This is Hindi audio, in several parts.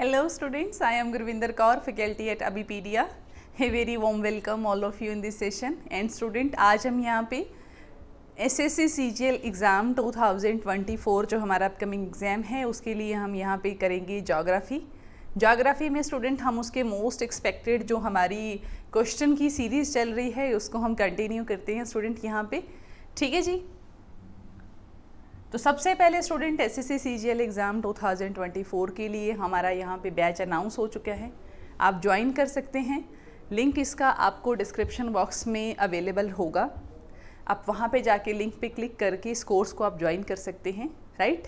Hello students, I am Gurvinder Kaur, faculty at Abipedia. A very warm welcome all of you in this session. And student, आज हम यहाँ पे SSC CGL एग्ज़ाम 2024 जो हमारा अपकमिंग एग्ज़ाम है उसके लिए हम यहाँ पे करेंगे जोग्राफ़ी में स्टूडेंट हम उसके मोस्ट एक्सपेक्टेड जो हमारी क्वेश्चन की सीरीज़ चल रही है उसको हम कंटिन्यू करते हैं स्टूडेंट यहाँ पे। ठीक है जी। तो सबसे पहले स्टूडेंट SSC CGL एग्ज़ाम 2024 के लिए हमारा यहाँ पे बैच अनाउंस हो चुका है, आप ज्वाइन कर सकते हैं। लिंक इसका आपको डिस्क्रिप्शन बॉक्स में अवेलेबल होगा, आप वहाँ पे जाके लिंक पे क्लिक करके इस कोर्स को आप ज्वाइन कर सकते हैं। राइट,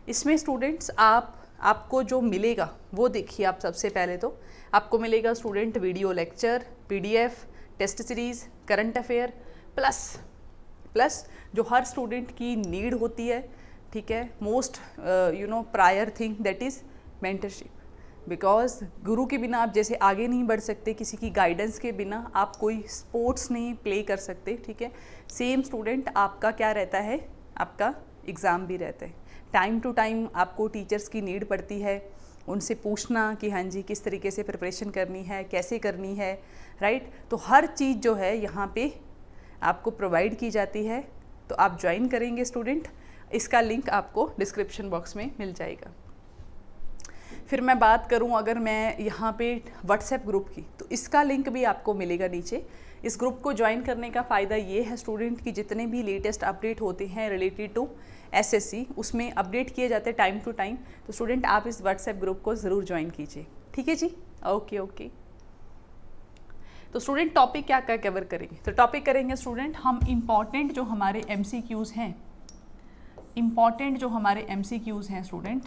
इसमें स्टूडेंट्स आपको जो मिलेगा वो देखिए। आप सबसे पहले तो आपको मिलेगा student video lecture, PDF, test series, current affair plus जो हर स्टूडेंट की नीड होती है। ठीक है, most prior thing that is mentorship, because गुरु के बिना आप जैसे आगे नहीं बढ़ सकते, किसी की गाइडेंस के बिना आप कोई स्पोर्ट्स नहीं प्ले कर सकते। ठीक है, सेम स्टूडेंट आपका क्या रहता है, आपका एग्ज़ाम भी रहता है। टाइम टू टाइम आपको टीचर्स की नीड पड़ती है, उनसे पूछना कि हाँ जी किस तरीके से प्रिपरेशन करनी है, कैसे करनी है। राइट, तो हर चीज़ जो है यहाँ पे आपको प्रोवाइड की जाती है। तो आप ज्वाइन करेंगे स्टूडेंट, इसका लिंक आपको डिस्क्रिप्शन बॉक्स में मिल जाएगा। फिर मैं बात करूं अगर मैं यहाँ पे व्हाट्सएप ग्रुप की, तो इसका लिंक भी आपको मिलेगा नीचे। इस ग्रुप को ज्वाइन करने का फ़ायदा ये है स्टूडेंट कि जितने भी लेटेस्ट अपडेट होते हैं रिलेटेड टू SSC उसमें अपडेट किए जाते हैं टाइम टू टाइम। तो स्टूडेंट आप इस व्हाट्सएप ग्रुप को ज़रूर ज्वाइन कीजिए। ठीक है जी, ओके। तो स्टूडेंट टॉपिक क्या क्या कवर करेंगे, तो टॉपिक करेंगे स्टूडेंट हम इम्पॉर्टेंट जो हमारे MCQs हैं स्टूडेंट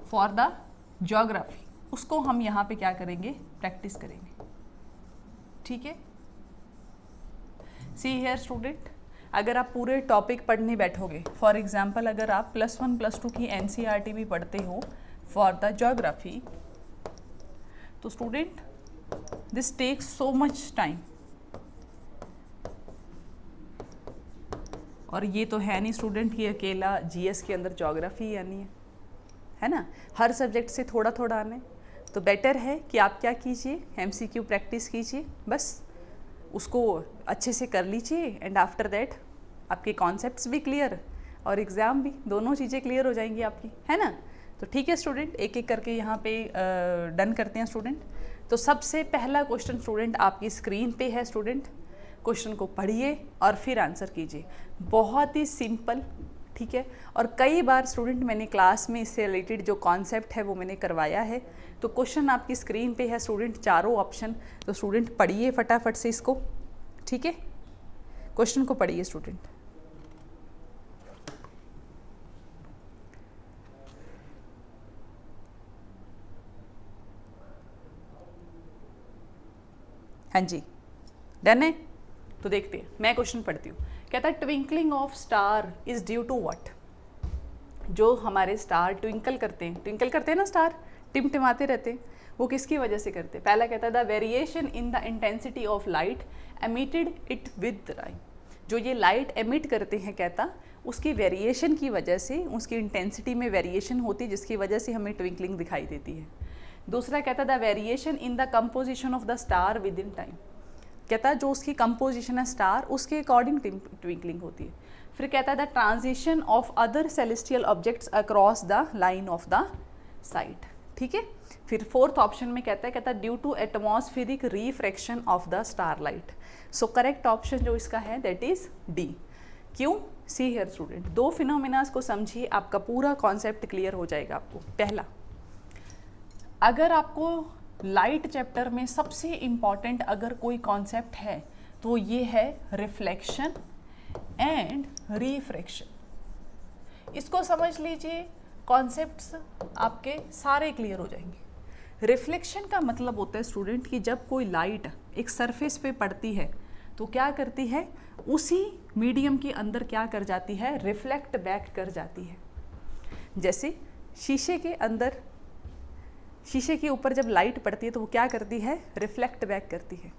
फॉर द ज्योग्राफी, उसको हम यहाँ पे क्या करेंगे, प्रैक्टिस करेंगे। ठीक है, सी हियर स्टूडेंट, अगर आप पूरे टॉपिक पढ़ने बैठोगे, फॉर एग्जाम्पल अगर आप +1 +2 की NCERT भी पढ़ते हो फॉर द ज्योग्राफी, तो student this takes so much time. और ये तो है नहीं स्टूडेंट कि अकेला GS के अंदर ज्योग्राफी आनी है ना, हर सब्जेक्ट से थोड़ा थोड़ा आना है। तो बेटर है कि आप क्या कीजिए, MCQ प्रैक्टिस कीजिए, बस उसको अच्छे से कर लीजिए। एंड आफ्टर दैट आपके कॉन्सेप्ट्स भी क्लियर और एग्ज़ाम भी, दोनों चीज़ें क्लियर हो जाएंगी आपकी, है ना। तो ठीक है स्टूडेंट, एक एक करके यहाँ पे डन करते हैं स्टूडेंट। तो सबसे पहला क्वेश्चन स्टूडेंट आपकी स्क्रीन पे है स्टूडेंट, क्वेश्चन को पढ़िए और फिर आंसर कीजिए। बहुत ही सिंपल, ठीक है। और कई बार स्टूडेंट मैंने क्लास में इससे रिलेटेड जो कॉन्सेप्ट है वो मैंने करवाया है। तो क्वेश्चन आपकी स्क्रीन पे है स्टूडेंट, चारों ऑप्शन। तो स्टूडेंट पढ़िए फटाफट से इसको, ठीक है। क्वेश्चन को पढ़िए स्टूडेंट। हाँ जी, डन है। तो देखते हैं, मैं क्वेश्चन पढ़ती हूँ। कहता है twinkling of star is due to what. जो हमारे स्टार ट्विंकल करते हैं ना, स्टार टिमटिमाते रहते हैं, वो किसकी वजह से करते हैं। पहला कहता है the variation in the intensity of light emitted it with the time. जो ये लाइट एमिट करते हैं, कहता उसकी वेरिएशन की वजह से, उसकी इंटेंसिटी में वेरिएशन होती है जिसकी वजह से हमें ट्विंकलिंग दिखाई देती है। दूसरा कहता है the variation in the composition of the star with in time. कहता है जो उसकी कंपोजिशन है स्टार, उसके अकॉर्डिंग ट्विंकलिंग होती है। फिर कहता है the transition of other celestial objects across the line of the sight. ठीक है। फिर फोर्थ ऑप्शन में कहता है due to atmospheric refraction of the star light. So correct option जो इसका है दैट इज D। क्यों, सी हियर स्टूडेंट, दो फिनोमिनास को समझिए, आपका पूरा कॉन्सेप्ट क्लियर हो जाएगा आपको। पहला, अगर आपको लाइट चैप्टर में सबसे इम्पॉर्टेंट अगर कोई कॉन्सेप्ट है तो ये है रिफ्लेक्शन एंड रिफ्रैक्शन। इसको समझ लीजिए, कॉन्सेप्ट्स आपके सारे क्लियर हो जाएंगे। रिफ्लेक्शन का मतलब होता है स्टूडेंट कि जब कोई लाइट एक सरफेस पे पड़ती है तो क्या करती है, उसी मीडियम के अंदर क्या कर जाती है, रिफ्लेक्ट बैक कर जाती है। जैसे शीशे के अंदर, शीशे के ऊपर जब लाइट पड़ती है तो वो क्या करती है, रिफ्लेक्ट बैक करती है।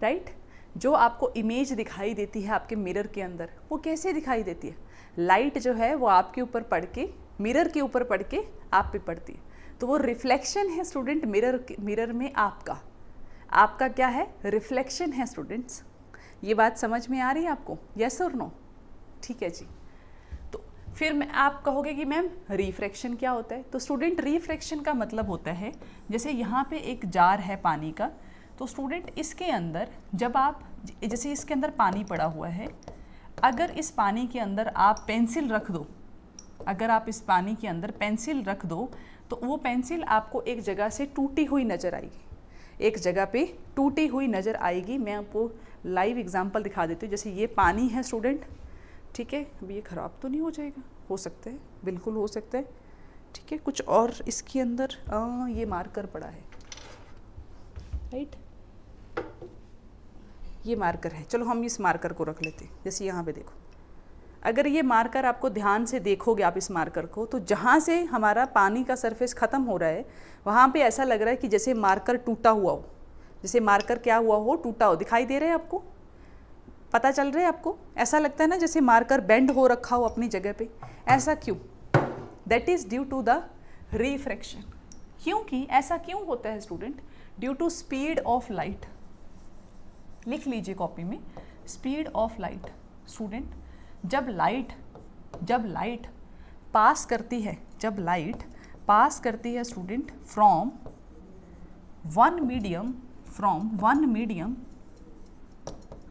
राइट, जो आपको इमेज दिखाई देती है आपके मिरर के अंदर, वो कैसे दिखाई देती है, लाइट जो है वो आपके ऊपर पड़ के मिरर के ऊपर पड़ के आप पे पड़ती है, तो वो रिफ्लेक्शन है स्टूडेंट मिरर में आपका क्या है, रिफ्लेक्शन है स्टूडेंट्स। ये बात समझ में आ रही है आपको, यस और नो? ठीक है जी। तो फिर आप कहोगे कि मैम रिफ्रैक्शन क्या होता है? तो स्टूडेंट रिफ्रैक्शन का मतलब होता है, जैसे यहाँ पे एक जार है पानी का, तो स्टूडेंट इसके अंदर जब आप, जैसे इसके अंदर पानी पड़ा हुआ है, अगर इस पानी के अंदर आप पेंसिल रख दो, अगर आप इस पानी के अंदर पेंसिल रख दो, तो वो पेंसिल आपको एक जगह से टूटी हुई नज़र आएगी, एक जगह पे टूटी हुई नज़र आएगी। मैं आपको लाइव एग्जांपल दिखा देती हूँ। जैसे ये पानी है स्टूडेंट, ठीक है, अभी ये ख़राब तो नहीं हो जाएगा? हो सकता है, बिल्कुल हो सकता है, ठीक है। कुछ और इसके अंदर ये मार्कर पड़ा है, राइट, ये मार्कर है, चलो हम इस मार्कर को रख लेते हैं। जैसे यहाँ पे देखो, अगर ये मार्कर आपको ध्यान से देखोगे आप इस मार्कर को, तो जहाँ से हमारा पानी का सरफेस ख़त्म हो रहा है, वहाँ पे ऐसा लग रहा है कि जैसे मार्कर टूटा हुआ हो, जैसे मार्कर क्या हुआ हो, टूटा हो। दिखाई दे रहा है आपको? पता चल रहा है आपको? ऐसा लगता है ना जैसे मार्कर बेंड हो रखा हो अपनी जगह पे। ऐसा क्यों? That is due to the refraction. क्योंकि ऐसा क्यों होता है student? Due to speed of light. लिख लीजिए कॉपी में, स्पीड ऑफ लाइट। स्टूडेंट जब लाइट पास करती है, जब लाइट पास करती है student from one medium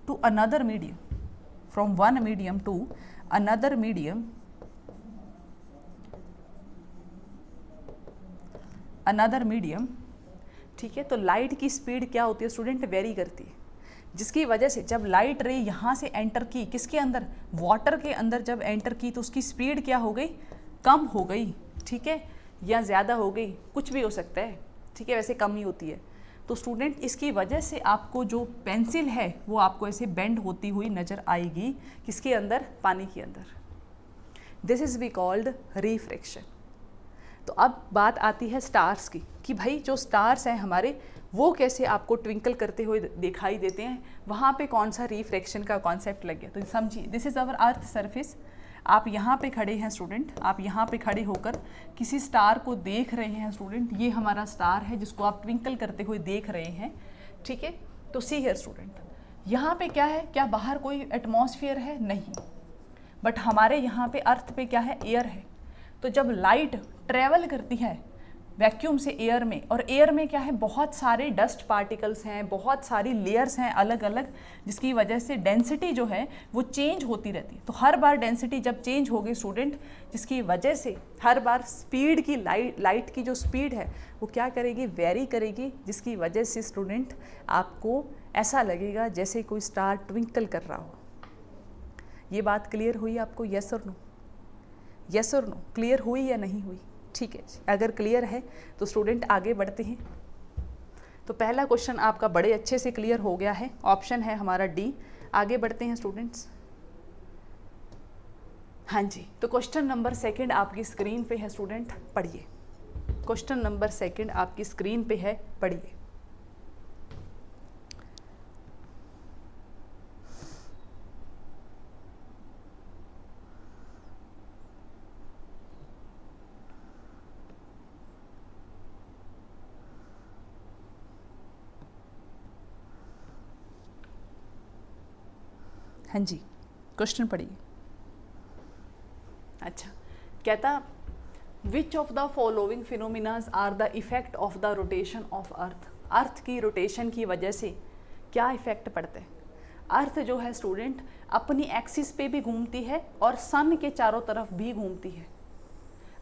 to another medium, from one medium to another medium, ठीक है। तो लाइट की स्पीड क्या होती है स्टूडेंट? वेरी करती है, जिसकी वजह से जब लाइट रे यहाँ से एंटर की, किसके अंदर? वाटर के अंदर जब एंटर की, तो उसकी स्पीड क्या हो गई? कम हो गई, ठीक है, या ज़्यादा हो गई, कुछ भी हो सकता है, ठीक है, वैसे कम ही होती है। तो स्टूडेंट इसकी वजह से आपको जो पेंसिल है वो आपको ऐसे बेंड होती हुई नज़र आएगी, किसके अंदर? पानी के अंदर। This is we called refraction. तो अब बात आती है स्टार्स की, कि भाई जो स्टार्स हैं हमारे, वो कैसे आपको ट्विंकल करते हुए दिखाई देते हैं, वहाँ पे कौन सा रिफ्रैक्शन का कॉन्सेप्ट लग गया। तो समझिए, this is our earth surface. आप यहाँ पे खड़े हैं स्टूडेंट, आप यहाँ पे खड़े होकर किसी स्टार को देख रहे हैं स्टूडेंट, ये हमारा स्टार है जिसको आप ट्विंकल करते हुए देख रहे हैं, ठीक है। तो सी हियर स्टूडेंट, यहाँ पे क्या है? क्या बाहर कोई एटमॉस्फेयर है? नहीं, बट हमारे यहाँ पे अर्थ पे क्या है? एयर है। तो जब लाइट ट्रेवल करती है वैक्यूम से एयर में, और एयर में क्या है? बहुत सारे डस्ट पार्टिकल्स हैं, बहुत सारी लेयर्स हैं अलग अलग, जिसकी वजह से डेंसिटी जो है वो चेंज होती रहती है। तो हर बार डेंसिटी जब चेंज होगी स्टूडेंट, जिसकी वजह से हर बार स्पीड की लाइट की जो स्पीड है वो क्या करेगी? वेरी करेगी, जिसकी वजह से स्टूडेंट आपको ऐसा लगेगा जैसे कोई स्टार ट्विंकल कर रहा हो। ये बात क्लियर हुई आपको? यस और नो? यस और नो? क्लियर हुई या नहीं हुई? ठीक है जी, अगर क्लियर है तो स्टूडेंट आगे बढ़ते हैं। तो पहला क्वेश्चन आपका बड़े अच्छे से क्लियर हो गया है, ऑप्शन है हमारा डी। आगे बढ़ते हैं स्टूडेंट्स। हाँ जी, तो क्वेश्चन नंबर 2 आपकी स्क्रीन पे है स्टूडेंट, पढ़िए। क्वेश्चन नंबर 2 आपकी स्क्रीन पे है, पढ़िए। हाँ जी, क्वेश्चन पढ़िए। अच्छा, कहता which of the following phenomenas are the effect of the rotation of earth. Earth की रोटेशन की वजह से क्या इफेक्ट पड़ता है? अर्थ जो है स्टूडेंट अपनी एक्सिस पे भी घूमती है और सन के चारों तरफ भी घूमती है।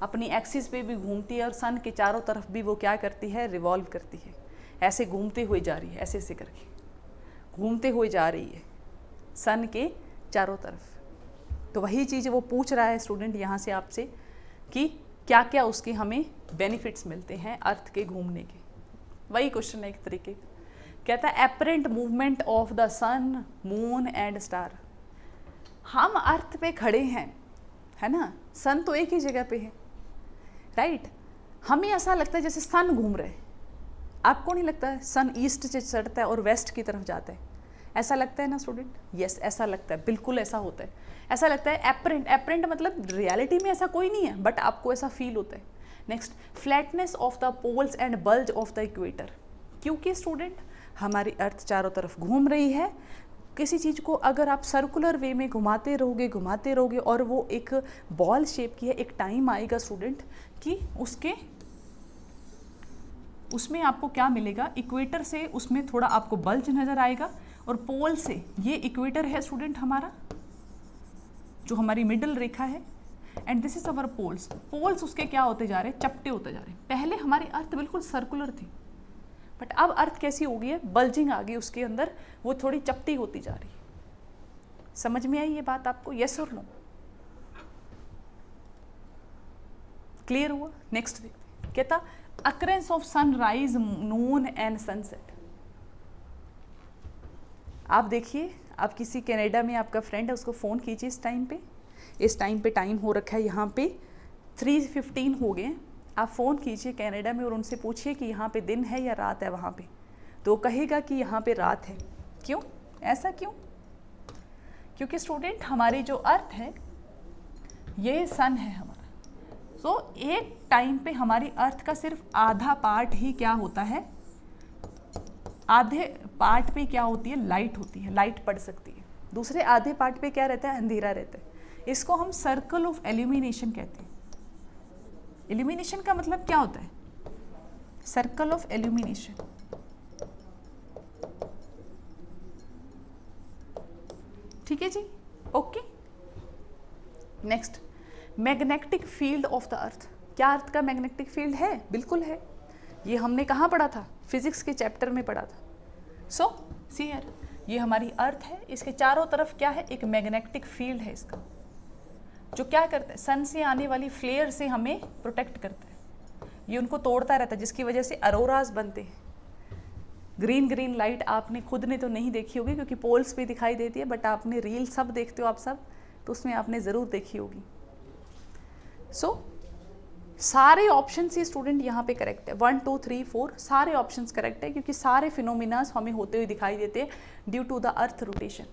अपनी एक्सिस पे भी घूमती है और सन के चारों तरफ भी वो क्या करती है? रिवॉल्व करती है। ऐसे घूमते हुए जा रही है, ऐसे ऐसे करके घूमते हुए जा रही है सन के चारों तरफ। तो वही चीज़ वो पूछ रहा है स्टूडेंट यहाँ से आपसे कि क्या क्या उसके हमें बेनिफिट्स मिलते हैं अर्थ के घूमने के। वही क्वेश्चन है एक तरीके का। कहता है apparent movement of the sun, moon and star. हम अर्थ पे खड़े हैं, है ना, सन तो एक ही जगह पे है, राइट। हमें ऐसा लगता है जैसे सन घूम रहे हैं। आपको नहीं लगता है सन ईस्ट से चढ़ता है और वेस्ट की तरफ जाता है? ऐसा लगता है ना स्टूडेंट? यस, ऐसा लगता है, बिल्कुल ऐसा होता है। ऐसा लगता है एपरेंट, एपरेंट मतलब रियलिटी में ऐसा कोई नहीं है, बट आपको ऐसा फील होता है। Next, flatness of the poles and bulge of the equator, क्योंकि स्टूडेंट हमारी अर्थ चारों तरफ घूम रही है। किसी चीज़ को अगर आप सर्कुलर वे में घुमाते रहोगे और वो एक बॉल शेप की है, एक टाइम आएगा स्टूडेंट कि उसमें आपको क्या मिलेगा, इक्वेटर से उसमें थोड़ा आपको बल्ज नज़र आएगा, और पोल से, ये इक्वेटर है स्टूडेंट हमारा, जो हमारी मिडल रेखा है, and this is our poles. Poles उसके क्या होते जा रहे हैं, चपटे होते जा रहे हैं। पहले हमारी अर्थ बिल्कुल सर्कुलर थी, बट अब अर्थ कैसी हो गई है, बल्जिंग आ गई उसके अंदर, वो थोड़ी चपटी होती जा रही है। समझ में आई ये बात आपको? यस और नो? क्लियर हुआ? नेक्स्ट देखते, कहता occurrence of sunrise, Noon and sunset. आप देखिए, आप किसी कनाडा में आपका फ्रेंड है, उसको फ़ोन कीजिए इस टाइम पे टाइम हो रखा है यहाँ पे 3:15 हो गए। आप फ़ोन कीजिए कनाडा में और उनसे पूछिए कि यहाँ पे दिन है या रात है वहाँ पे, तो कहेगा कि यहाँ पे रात है। क्यों? ऐसा क्यों? क्योंकि स्टूडेंट हमारी जो अर्थ है, ये सन है हमारा, तो एक टाइम पे हमारी अर्थ का सिर्फ आधा पार्ट ही क्या होता है, आधे पार्ट पे क्या होती है, लाइट होती है, लाइट पड़ सकती है। दूसरे आधे पार्ट पे क्या रहता है, अंधेरा रहता है। इसको हम सर्कल ऑफ एल्यूमिनेशन कहते हैं। एल्यूमिनेशन का मतलब क्या होता है, सर्कल ऑफ एल्यूमिनेशन। ठीक है जी, okay. Next, magnetic field of the earth. क्या अर्थ का मैग्नेटिक फील्ड है? बिल्कुल है। ये हमने कहाँ पढ़ा था? फिजिक्स के चैप्टर में पढ़ा था। सो सी हियर, ये हमारी अर्थ है, इसके चारों तरफ क्या है, एक मैग्नेटिक फील्ड है इसका, जो क्या करता है, सन से आने वाली फ्लेयर से हमें प्रोटेक्ट करता है। ये उनको तोड़ता रहता है, जिसकी वजह से अरोराज बनते हैं। ग्रीन लाइट आपने खुद ने तो नहीं देखी होगी, क्योंकि पोल्स पे दिखाई देती है, बट आपने रील सब देखते हो आप सब, तो उसमें आपने ज़रूर देखी होगी। सो सारे ऑप्शन ही स्टूडेंट यहाँ पे करेक्ट है, 1 2 3 4 सारे ऑप्शंस करेक्ट है, क्योंकि सारे फिनोमिनास हमें होते हुए दिखाई देते हैं due to the earth rotation,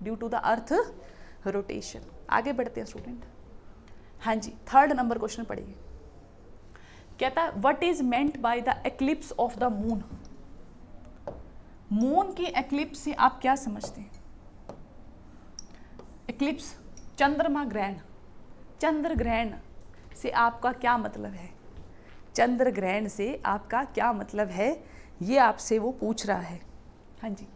due to the earth rotation. आगे बढ़ते हैं स्टूडेंट। हाँ जी, 3rd नंबर क्वेश्चन पढ़िए। कहता है what is meant by the eclipse of the moon. Moon की एक्लिप्स से आप क्या समझते हैं? एक्लिप्स, चंद्रमा ग्रहण। चंद्र ग्रहण से आपका क्या मतलब है? चंद्र ग्रहण से आपका क्या मतलब है, ये आपसे वो पूछ रहा है। हाँ जी,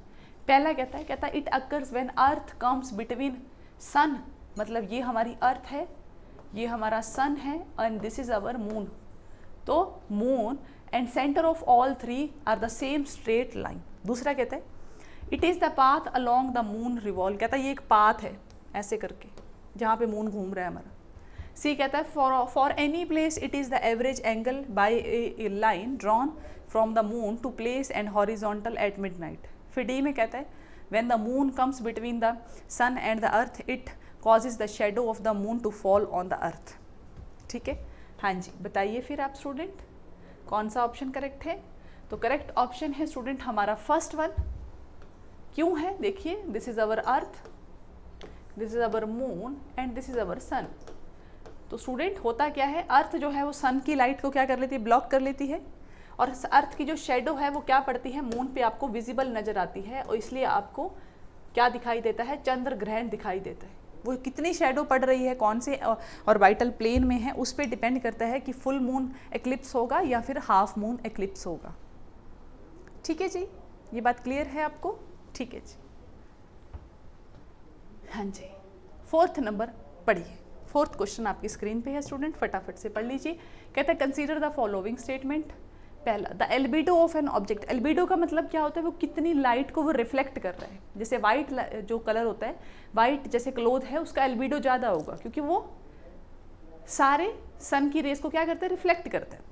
पहला कहता है it occurs when earth comes between sun, मतलब ये हमारी अर्थ है, ये हमारा सन है, and this is our moon. तो moon and centre of all three are the same straight line. दूसरा कहता है it is the path along the moon revolve. कहता है ये एक पाथ है ऐसे करके, जहाँ पे मून घूम रहा है हमारा। सी कहता है for any place it is the average angle by a line drawn from the moon to place and horizontal at midnight. फिर डी में कहता है when the moon comes between the sun and the earth it causes the shadow of the moon to fall on the earth। ठीक है, हाँ जी, बताइए फिर आप स्टूडेंट कौन सा ऑप्शन करेक्ट है? तो करेक्ट ऑप्शन है स्टूडेंट हमारा फर्स्ट वन। क्यों है? देखिए, this is our earth, this is our moon and this is our sun. तो स्टूडेंट होता क्या है, अर्थ जो है वो सन की लाइट को क्या कर लेती है, ब्लॉक कर लेती है, और अर्थ की जो शेडो है वो क्या पड़ती है, मून पे आपको विजिबल नज़र आती है, और इसलिए आपको क्या दिखाई देता है, चंद्र ग्रहण दिखाई देता है। वो कितनी शेडो पड़ रही है, कौन से और वाइटल प्लेन में है, उस पर डिपेंड करता है कि फुल मून एक्लिप्स होगा या फिर हाफ मून एक्लिप्स होगा। ठीक है जी, ये बात क्लियर है आपको? ठीक है जी, हाँ जी। 4th नंबर पढ़िए। 4th क्वेश्चन आपकी स्क्रीन पे है स्टूडेंट, फटाफट से पढ़ लीजिए। कहता है कंसीडर द फॉलोइंग स्टेटमेंट। पहला, the albedo of an object. Albedo का मतलब क्या होता है, वो कितनी लाइट को वो रिफ्लेक्ट कर रहा है। जैसे वाइट जो कलर होता है, वाइट जैसे क्लोथ है, उसका एल्बिडो ज़्यादा होगा, क्योंकि वो सारे सन की रेस को क्या करता है, रिफ्लेक्ट करता है।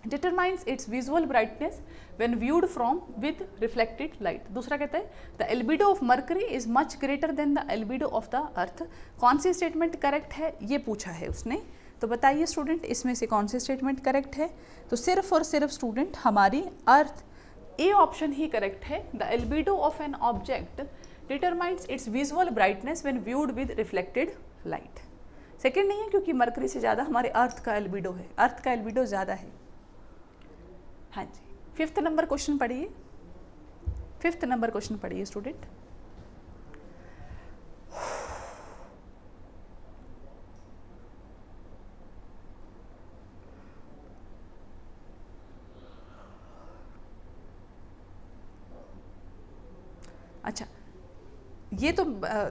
Determines it's visual brightness when viewed from with reflected light. दूसरा कहता है the albedo of mercury is much greater than the albedo of the अर्थ। कौन सी स्टेटमेंट करेक्ट है, ये पूछा है उसने। तो बताइए स्टूडेंट इसमें से कौन सी स्टेटमेंट करेक्ट है? तो सिर्फ और सिर्फ स्टूडेंट हमारी अर्थ ए ऑप्शन ही करेक्ट है। The albedo of an object determines it's visual brightness when viewed with reflected light. Second नहीं है, क्योंकि मरकरी से ज़्यादा हमारे अर्थ का एल्बिडो है, अर्थ का एल्बिडो ज़्यादा है। हाँ जी, 5th नंबर क्वेश्चन पढ़िए, 5th नंबर क्वेश्चन पढ़िए स्टूडेंट। अच्छा, ये तो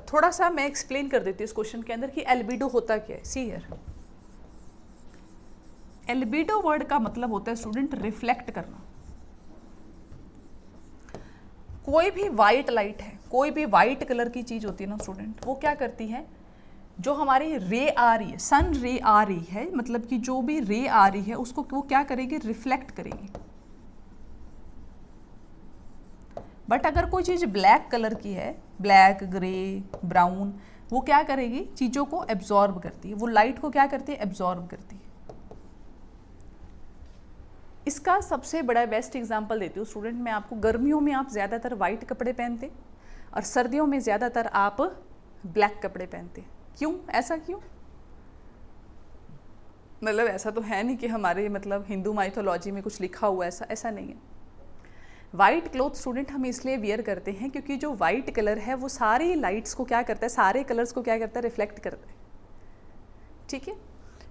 थोड़ा सा मैं एक्सप्लेन कर देती हूँ इस क्वेश्चन के अंदर कि एल्बिडो होता क्या है। सी हियर, एल्बिडो वर्ड का मतलब होता है स्टूडेंट रिफ्लेक्ट करना। कोई भी वाइट लाइट है, कोई भी वाइट कलर की चीज होती है ना स्टूडेंट, वो क्या करती है, जो हमारी रे आ रही है, सन रे आ रही है, मतलब कि जो भी रे आ रही है उसको वो क्या करेगी, रिफ्लेक्ट करेगी। बट अगर कोई चीज़ ब्लैक कलर की है, ब्लैक, ग्रे, ब्राउन, वो क्या करेगी, चीज़ों को एब्जॉर्ब करती है, वो लाइट को क्या करती है, एब्जॉर्ब करती है। इसका सबसे बड़ा बेस्ट एग्जांपल देती हूँ स्टूडेंट मैं आपको। गर्मियों में आप ज़्यादातर वाइट कपड़े पहनते और सर्दियों में ज़्यादातर आप ब्लैक कपड़े पहनते। क्यों, ऐसा क्यों? मतलब ऐसा तो है नहीं कि हमारे मतलब हिंदू माइथोलॉजी में कुछ लिखा हुआ है, ऐसा नहीं है। वाइट क्लोथ स्टूडेंट हम इसलिए वियर करते हैं क्योंकि जो वाइट कलर है वो सारी लाइट्स को क्या करता है, सारे कलर्स को क्या करता है, रिफ्लेक्ट करता है। ठीक है,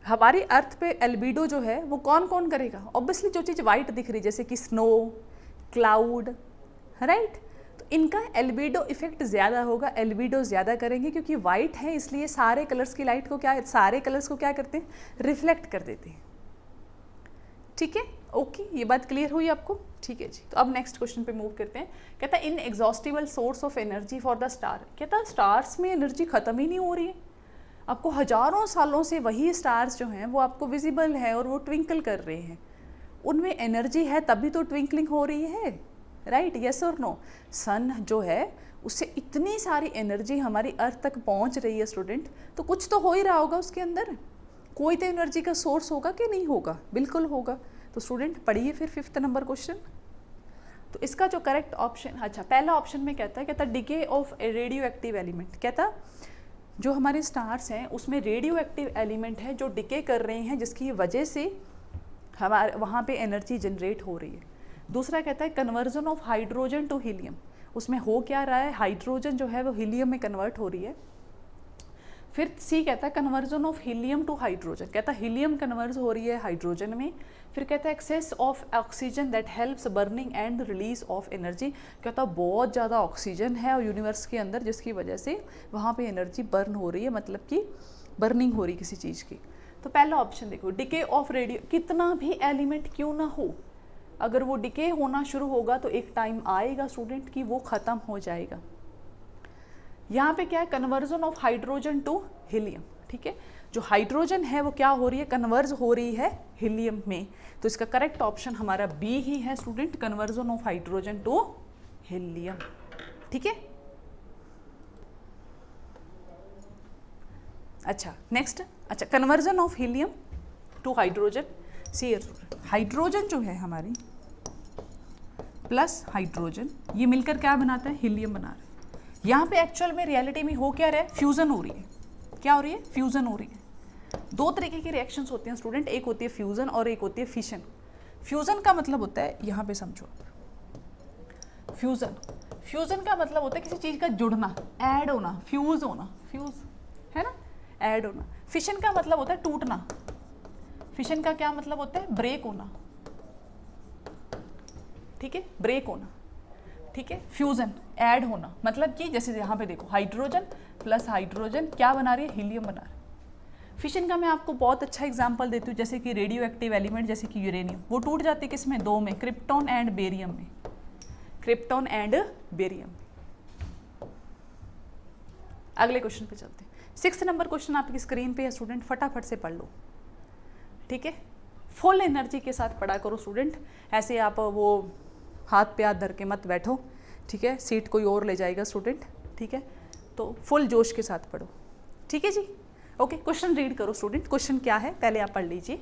हमारी अर्थ पे एल्बिडो जो है वो कौन कौन करेगा, ऑब्वियसली जो चीज़ वाइट दिख रही है जैसे कि स्नो, क्लाउड, राइट, तो इनका एल्बिडो इफेक्ट ज़्यादा होगा, एल्बिडो ज़्यादा करेंगे क्योंकि वाइट है, इसलिए सारे कलर्स की लाइट को क्या, सारे कलर्स को क्या करते हैं, रिफ्लेक्ट कर देते हैं। ठीक है, ओके, ये बात क्लियर हुई आपको? ठीक है जी, तो अब नेक्स्ट क्वेश्चन पे मूव करते हैं। कहता है inexhaustible source of energy for the star. कहता है स्टार्स में एनर्जी खत्म ही नहीं हो रही है, आपको हजारों सालों से वही स्टार्स जो हैं वो आपको विजिबल है और वो ट्विंकल कर रहे हैं, उनमें एनर्जी है तभी तो ट्विंकलिंग हो रही है, राइट, यस और नो। सन जो है उससे इतनी सारी एनर्जी हमारी अर्थ तक पहुंच रही है स्टूडेंट, तो कुछ तो हो ही रहा होगा उसके अंदर, कोई तो एनर्जी का सोर्स होगा कि नहीं होगा, बिल्कुल होगा। तो स्टूडेंट पढ़िए फिर 5th नंबर क्वेश्चन। तो इसका जो करेक्ट ऑप्शन, अच्छा पहला ऑप्शन में कहता decay of A radio active element. कहता जो हमारे स्टार्स हैं उसमें रेडियो एक्टिव एलिमेंट है जो डिके कर रहे हैं, जिसकी वजह से हमारे वहाँ पे एनर्जी जनरेट हो रही है। दूसरा कहता है conversion of hydrogen to helium, उसमें हो क्या रहा है, हाइड्रोजन जो है वो हीलियम में कन्वर्ट हो रही है। फिर सी कहता है conversion of helium to hydrogen, कहता है हीलियम कन्वर्ज हो रही है हाइड्रोजन में। फिर कहता है excess of oxygen that helps burning and release of energy, कहता है बहुत ज़्यादा ऑक्सीजन है और यूनिवर्स के अंदर जिसकी वजह से वहाँ पे एनर्जी बर्न हो रही है, मतलब कि बर्निंग हो रही किसी चीज़ की। तो पहला ऑप्शन देखो, डिके ऑफ रेडियो, कितना भी एलिमेंट क्यों ना हो, अगर वो डिके होना शुरू होगा तो एक टाइम आएगा स्टूडेंट कि वो ख़त्म हो जाएगा। यहाँ पे क्या है, conversion of hydrogen to helium. ठीक है, जो हाइड्रोजन है वो क्या हो रही है, कन्वर्ज हो रही है हीलियम में, तो इसका करेक्ट ऑप्शन हमारा बी ही है student, conversion of hydrogen to helium. ठीक है, अच्छा नेक्स्ट, अच्छा conversion of helium to hydrogen. See hydrogen जो है हमारी प्लस हाइड्रोजन, ये मिलकर क्या बनाता है, हीलियम बना रहा है। यहाँ पे एक्चुअल में रियलिटी में हो क्या रहा है, फ्यूजन हो रही है। क्या हो रही है, फ्यूजन हो रही है। दो तरीके की रिएक्शंस होती हैं स्टूडेंट, एक होती है फ्यूजन और एक होती है फिशन। फ्यूजन का मतलब होता है, यहाँ पे समझो, फ्यूजन, फ्यूजन का मतलब होता है किसी चीज का जुड़ना, ऐड होना, फ्यूज होना, फ्यूज है ना, ऐड होना। फिशन का मतलब होता है टूटना, फिशन का क्या मतलब होता है, ब्रेक होना। ठीक है, ब्रेक होना। ठीक है, फ्यूजन ऐड होना, मतलब कि जैसे यहाँ पे देखो हाइड्रोजन प्लस हाइड्रोजन क्या बना रही है, हीलियम बना रही है। फिशन का मैं आपको बहुत अच्छा एग्जांपल देती हूँ, जैसे कि रेडियो एक्टिव एलिमेंट जैसे कि यूरेनियम, वो टूट जाती है किसमें, दो में, क्रिप्टॉन एंड बेरियम में, क्रिप्टॉन एंड बेरियम। अगले क्वेश्चन पे चलते हैं। 6th नंबर क्वेश्चन आपकी स्क्रीन पे है स्टूडेंट, फटाफट से पढ़ लो। ठीक है, फुल एनर्जी के साथ पढ़ा करो स्टूडेंट, ऐसे आप वो हाथ पे हाथ धर के मत बैठो। ठीक है, सीट कोई और ले जाएगा स्टूडेंट। ठीक है, तो फुल जोश के साथ पढ़ो। ठीक है जी, ओके, क्वेश्चन रीड करो स्टूडेंट। क्वेश्चन क्या है पहले आप पढ़ लीजिए।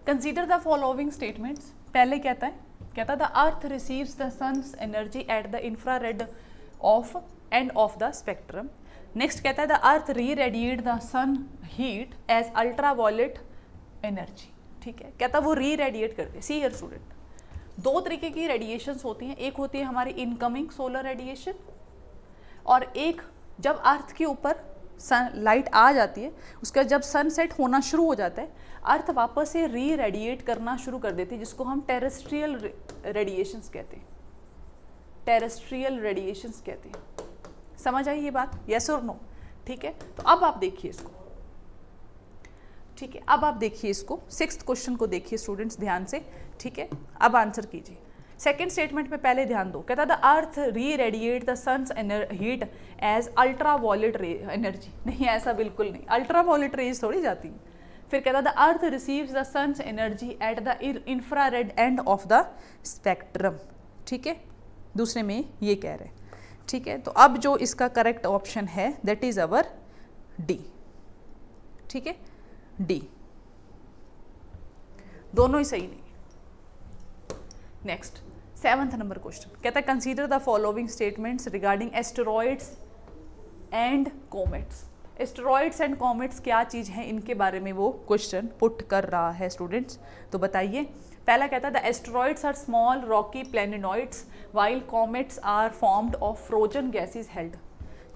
Consider the following statements. पहले कहता है the earth receives the sun's energy at the infrared of end of the spectrum. Next कहता है the earth re radiate the sun heat as ultraviolet energy. ठीक है, कहता वो री रेडिएट करते हैं। सी हियर स्टूडेंट, दो तरीके की रेडिएशंस होती हैं, एक होती है हमारी इनकमिंग सोलर रेडिएशन, और एक जब अर्थ के ऊपर सन लाइट आ जाती है, उसका जब सनसेट होना शुरू हो जाता है, अर्थ वापस से री रेडिएट करना शुरू कर देती है, जिसको हम टेरेस्ट्रियल रेडिएशंस कहते हैं। टेरेस्ट्रियल रेडिएशंस कहते हैं। समझ आई ये बात? यस और नो? ठीक है, तो अब आप देखिए इसको। ठीक है, अब आप देखिए इसको, 6th क्वेश्चन को देखिए स्टूडेंट्स ध्यान से। ठीक है, अब आंसर कीजिए। सेकेंड स्टेटमेंट में पहले ध्यान दो, कहता the earth re radiate the sun's heat as ultraviolet ray energy. नहीं, ऐसा बिल्कुल नहीं, अल्ट्रावायलेट रेज थोड़ी जाती है। फिर कहता the earth receives the sun's energy at the infrared end of the spectrum. ठीक है, दूसरे में ये कह रहे हैं। ठीक है, तो अब जो इसका करेक्ट ऑप्शन है दैट इज अवर डी। ठीक है, डी, दोनों ही सही नहीं। नेक्स्ट 7th नंबर क्वेश्चन कहता है consider the following statements regarding asteroids and comets. Asteroids and comets क्या चीज़ है, इनके बारे में वो क्वेश्चन पुट कर रहा है स्टूडेंट्स। तो बताइए। पहला कहता है the asteroids are small rocky planetoids while comets are formed of frozen gases held.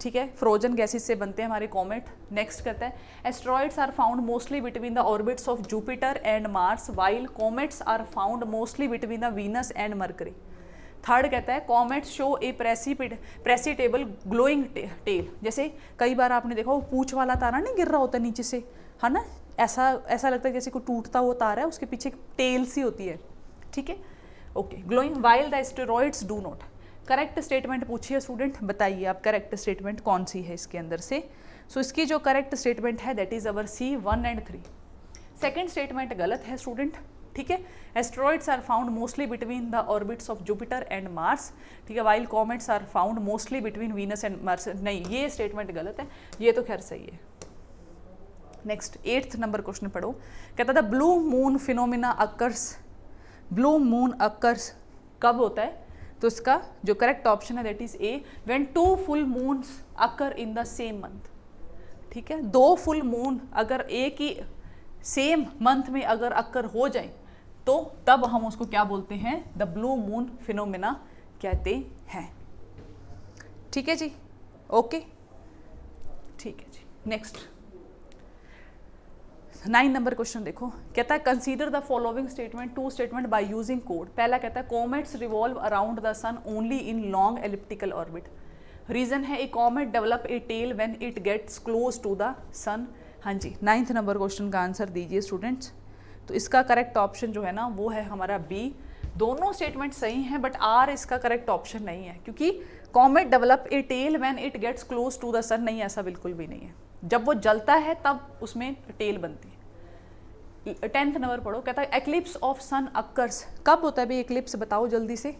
ठीक है, फ्रोजन गैसेज से बनते हैं हमारे कॉमेट। नेक्स्ट कहता है asteroids are found mostly between the orbits of Jupiter and Mars while comets are found mostly between the Venus and Mercury. Third कहता है comets show a predictable glowing tail. जैसे कई बार आपने देखा वो पूंछ वाला तारा नहीं गिर रहा होता नीचे से, है ना, ऐसा लगता है जैसे कोई टूटता हुआ तारा है, उसके पीछे टेल सी होती है। ठीक है, okay, glowing while the asteroids do not. Correct statement पूछिए स्टूडेंट, बताइए आप करेक्ट स्टेटमेंट कौन सी है इसके अंदर से। सो इसकी जो करेक्ट स्टेटमेंट है that is our C 1 and 3। Second statement गलत है स्टूडेंट। ठीक है, asteroids are found mostly between the orbits of Jupiter and Mars. ठीक है, while comets are found mostly between Venus and Mars. नहीं, ये स्टेटमेंट गलत है, ये तो खैर सही है। नेक्स्ट 8th नंबर क्वेश्चन पढ़ो। कहता था blue moon phenomena occurs. Blue moon occurs कब होता है? तो इसका जो करेक्ट ऑप्शन है that is a, when 2 full moons occur in the same month. ठीक है, 2 फुल मून अगर एक ही सेम मंथ में अगर अकर हो जाए तो तब हम उसको क्या बोलते हैं? द ब्लू मून फिनोमिना कहते हैं। ठीक है जी, ओके, ठीक है जी। नेक्स्ट 9 नंबर क्वेश्चन देखो। कहता है consider the following statement, 2 statement by using code. पहला कहता है comets revolve around the sun only in long elliptical orbit. Reason है a comet develop a tail when it gets close to the sun. हाँ जी, 9th नंबर क्वेश्चन का आंसर दीजिए स्टूडेंट्स। तो इसका करेक्ट ऑप्शन जो है ना वो है हमारा बी। दोनों स्टेटमेंट सही हैं बट आर इसका करेक्ट ऑप्शन नहीं है, क्योंकि comet develop a tail when it gets close to the sun, नहीं, ऐसा बिल्कुल भी नहीं है। जब वो जलता है तब उसमें टेल बनती है। 10th नंबर पढ़ो। कहता है एक्लिप्स ऑफ सन अकर्स। कब होता है भाई एक्लिप्स, बताओ जल्दी से।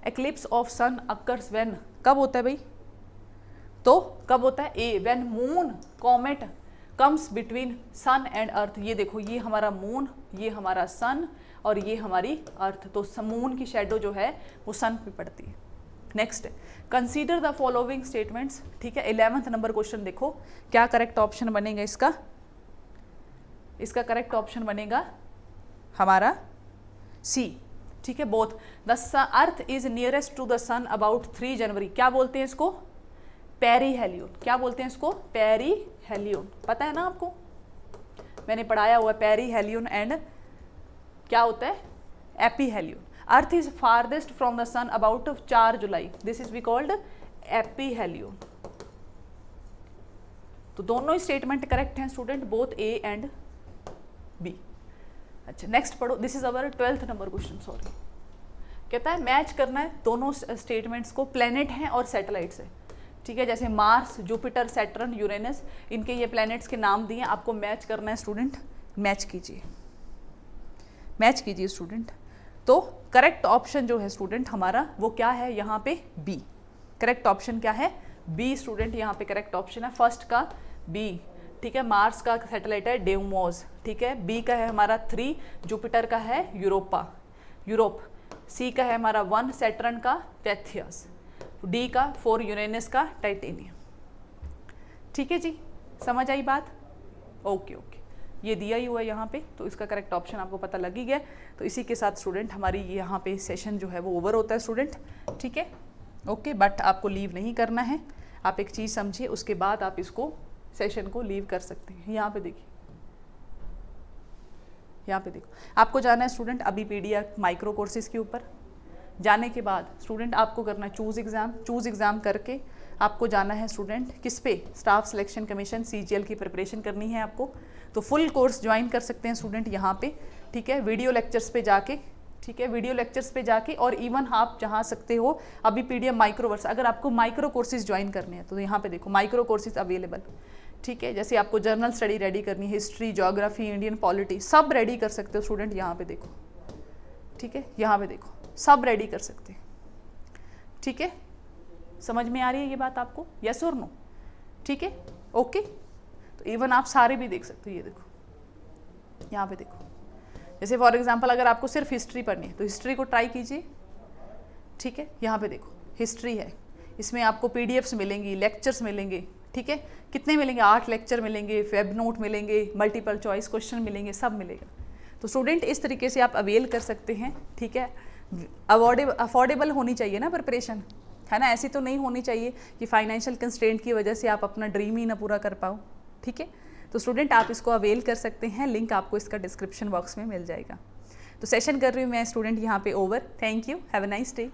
Eclipse of sun occurs when, कब होता है भाई? तो कब होता है? A, when moon comet comes between sun and earth. ये देखो, ये हमारा मून, ये हमारा सन और ये हमारी अर्थ। तो मून की शेडो जो है वो सन पे पड़ती है। Next, consider the following statements. ठीक है, 11th नंबर क्वेश्चन देखो, क्या करेक्ट ऑप्शन बनेगा इसका? इसका करेक्ट ऑप्शन बनेगा हमारा सी। ठीक है, both the earth is nearest to the sun about 3 January. क्या बोलते हैं इसको? पेरीहेलियन। क्या बोलते हैं इसको? पेरीहेलियन। पता है ना आपको, मैंने पढ़ाया हुआ है पेरीहेलियन एंड क्या होता है? Aphelion. Earth is farthest from the sun about 4 July. This is be called aphelion. तो दोनों ही स्टेटमेंट करेक्ट हैं student, both A and B. अच्छा, नेक्स्ट पढ़ो। This is our 12th number question. Sorry, कहता है मैच करना है दोनों स्टेटमेंट्स को। प्लेनेट हैं और सैटेलाइट्स है। ठीक है, जैसे मार्स, जुपिटर, सैटर्न, यूरेनस, इनके ये प्लैनेट्स के नाम दिए, आपको मैच करना है स्टूडेंट। मैच कीजिए, मैच कीजिए स्टूडेंट। तो करेक्ट ऑप्शन जो है स्टूडेंट हमारा वो क्या है यहाँ पे? बी। करेक्ट ऑप्शन क्या है? B student. यहाँ पे करेक्ट ऑप्शन है फर्स्ट का बी। ठीक है, मार्स का सैटेलाइट है डेउमोस, ठीक है, बी का है हमारा 3 जुपिटर का है यूरोप, सी का है हमारा 1 सैटर्न का टेथियस, डी का 4 यूरेनस का टाइटेनियम। ठीक है जी, समझ आई बात? ओके, ये दिया ही हुआ है यहाँ पे, तो इसका करेक्ट ऑप्शन आपको पता लग ही गया। तो इसी के साथ स्टूडेंट हमारी यहाँ पे सेशन जो है वो ओवर होता है स्टूडेंट, ठीक है, ओके। बट आपको लीव नहीं करना है, आप एक चीज़ समझिए, उसके बाद आप इसको सेशन को लीव कर सकते हैं। यहाँ पे देखिए, यहाँ पे देखो, आपको जाना है स्टूडेंट अबीपीडिया माइक्रो कोर्सेज के ऊपर। जाने के बाद स्टूडेंट आपको करना है चूज एग्ज़ाम करके आपको जाना है स्टूडेंट किस पे, स्टाफ सिलेक्शन कमीशन CGL की प्रिपरेशन करनी है आपको। तो फुल कोर्स ज्वाइन कर सकते हैं स्टूडेंट यहाँ पे, ठीक है, वीडियो लेक्चर्स पे जाके, ठीक है, वीडियो लेक्चर्स पे जाके, और इवन आप जहाँ सकते हो अबीपीडिया माइक्रोवर्स। अगर आपको माइक्रो कोर्सेज ज्वाइन करने हैं तो यहाँ पे देखो माइक्रो कोर्सेज अवेलेबल, ठीक है। जैसे आपको जर्नल स्टडी रेडी करनी है, हिस्ट्री, ज्योग्राफी, इंडियन पॉलिटी, सब रेडी कर सकते हो स्टूडेंट, यहाँ पे देखो, ठीक है, यहाँ पे देखो, सब रेडी कर सकते हैं, ठीक है। समझ में आ रही है ये बात आपको, यस और नो? ठीक है, ओके। तो इवन आप सारे भी देख सकते हो, ये देखो, यहाँ पे देखो, जैसे फॉर एग्जांपल अगर आपको सिर्फ हिस्ट्री पढ़नी है तो हिस्ट्री को ट्राई कीजिए, ठीक है। यहाँ पे देखो हिस्ट्री है, इसमें आपको PDFs मिलेंगी, लेक्चर्स मिलेंगे, ठीक है, कितने मिलेंगे, 8 लेक्चर मिलेंगे, वेब नोट मिलेंगे, मल्टीपल चॉइस क्वेश्चन मिलेंगे, सब मिलेगा। तो स्टूडेंट इस तरीके से आप अवेल कर सकते हैं, ठीक है। अफोर्डेबल होनी चाहिए ना प्रिपरेशन, है ना, ऐसी तो नहीं होनी चाहिए कि फाइनेंशियल कंस्ट्रेंट की वजह से आप अपना ड्रीम ही ना पूरा कर पाओ, ठीक है। तो स्टूडेंट आप इसको अवेल कर सकते हैं, लिंक आपको इसका डिस्क्रिप्शन बॉक्स में मिल जाएगा। तो सेशन कर रही हूँ मैं स्टूडेंट यहाँ पे over. Thank you, have a nice day.